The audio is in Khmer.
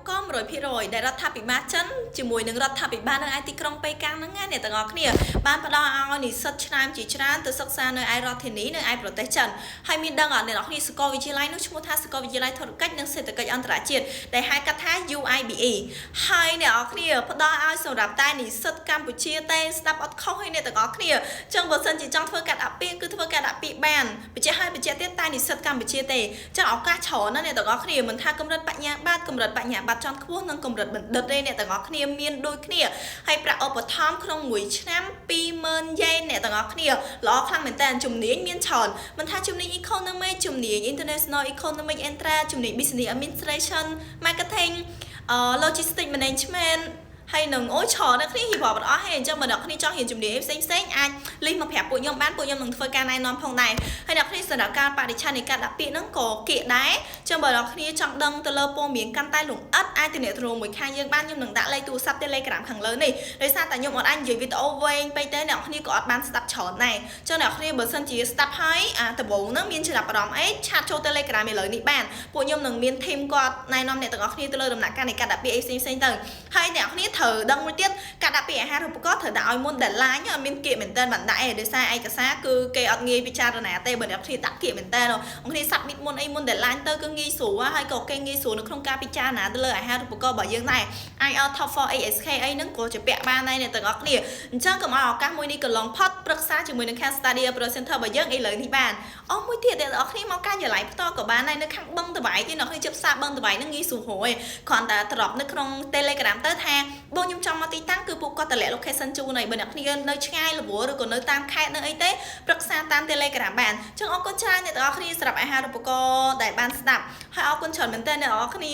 ក100%ដែលរដ្ឋាភិបាលចិនជាមួយនឹងរដ្ឋាភិបាលនៅឯទីក្រុងប៉េកាំងហ្នឹងអ្នកទាំងអស់គ្នាបានផ្ដល់ឲ្យនិស្សិតឆ្នើមជាច្រើនទៅសិក្សានៅឯរដ្ឋធានីនៅឯប្រទេសចិនហើយមានដឹងអត់អ្នកនរគ្នាសាកលវិទ្យាល័យនោះឈ្មោះថាសាកលវិទ្យាល័យធុរកិច្ចនិងសេដ្ឋកិច្ចអន្តរជាតិដែលហៅកាត់ថា UIBE ហើយអ្នកនរគ្នាផ្ដល់ឲ្យសម្រាប់តែនិស្សិតកម្ពុជាទេស្ដាប់អត់ខុសឲ្យអ្នកទាំងអស់គ្នាចឹងបើសិនជាចង់ធ្វើកាត់អាពាហ៍គឺធ្វើកាត់អាពាហ៍បានបញ្ជាក់ឲ្យបញ្ជាក់ទៀតតែនិស្សិតកម្ពុជាទេចឹងឱកាសច្រើនណាស់អ្នកទាំងអស់គ្នាមិនថាកម្រិតបញ្ញាបត្រកម្រិតបញ្ញាបត្រជាន់ខ្ពស់និងកម្រិតបណ្ឌិតទេអ្នកទាំងអស់គ្នាមានដូចគ្នាហើយប្រាក់ឧបត្ថម្ភក្នុងមួយឆ្នាំ20000 យ៉េនអ្នកទាំងអស់គ្នាល្អខ្លាំងមែនតើជំនាញមានច្រើនមិនថាជំនាញ Economic ជំនាញ International Economic Entra ជំនាញ Business Administration Marketing Logistics Management ហើយនឹងអូច្រើនអ្នកគ្នាហ៊ីបអត់អស់ទេអញ្ចឹងបើអ្នកគ្នាចង់រៀនជំនាញផ្សេងអាចលីសមកប្រាប់ពួកខ្ញុំបានពួកខ្ញុំនឹងធ្វើការណែនាំផងដែរហើយអ្នកគ្នាសម្រាប់ការបរិច្ឆេទនៃការដាក់ពាក្យហ្នឹងក៏គៀកដែរអញ្ចឹងបើអ្នកគ្នាចង់ដឹងទៅលើព័ត៌មានកាន់តែលម្អិតអាចទំនាក់ទំនងមួយខាងយើងបានខ្ញុំនឹងដាក់លេខទូរស័ព្ទ Telegram ខាងលើនេះដោយសារតែខ្ញុំអត់អាចនិយាយវីដេអូវែងពេកទេអ្នកគ្នាក៏អត់បានស្ដាប់ច្រើនដែរអញ្ចឹងអ្នកគ្នាបើសិនជាស្ដាប់ហើយដំបូងហ្នឹងមានចំណាប់អារម្មណ៍អីឆាតចូល Telegram ឥឡូវនេះបានពួកខ្ញុំនឹងមាន team គាត់ណែនាំអ្នកទាំងអស់គ្នាទៅលើដំណាក់កាលនៃការដាក់ពាក្យផ្សេងទៅហើយអ្នកគ្នាត្រូវដឹងមួយទៀតការដាក់ពាក្យអាហារូបករណ៍ត្រូវដាក់ឲ្យមុន deadline អត់មានគៀកមែនតើមិនដាក់ទេដោយសារឯកសារគឺគេអត់ងាយពិចារណាទេបើអ្នកគ្នាដាក់គៀកមែនតើអ្នកគ្នា submit មុនអីមុន deadline ទៅគឺងាយស្រួលហើយក៏គេងាយស្រួលនៅក្នុងការពិចារណាទៅលើអាហារូបករណ៍របស់យើងដែរ IELTS TOEFL ASK អីហ្នឹងក៏ជាពាក់បានដែរអ្នកទាំងអស់គ្នាអញ្ចឹងកុំឲ្យឱកាសមួយនេះកន្លងផុតប្រឹក្សាជាមួយនឹង Can Study Pro Center របស់យើងឥឡូវនេះបានមួយទៀតអ្នកទាំងអស់គ្នាមកការចល័យផ្ទាល់ក៏បានដែរនៅខាងបឹងតវ៉ៃទេអ្នកគ្នាជិបសាបឹងតវ៉ៃហ្នឹងងាយស្រួលហួយគ្រាន់តែត្រប់នៅក្នុង Telegram ទៅថាបងខ្ញុំចង់មកទីតាំងគឺពួកគាត់តម្លាក់ location ជូនហើយបើអ្នកគ្នានៅឆ្ងាយល្បួរឬក៏នៅតាមខេត្តនៅអីទេប្រឹក្សាតាម Telegram បានអញ្ចឹងអរគុណច្រើនអ្នកទាំងអស់គ្នាសម្រាប់អាហារូបករណ៍ដែលបានស្ដាប់ហើយអរគុណច្រើនមែនទែនអ្នកទាំងអស់គ្នា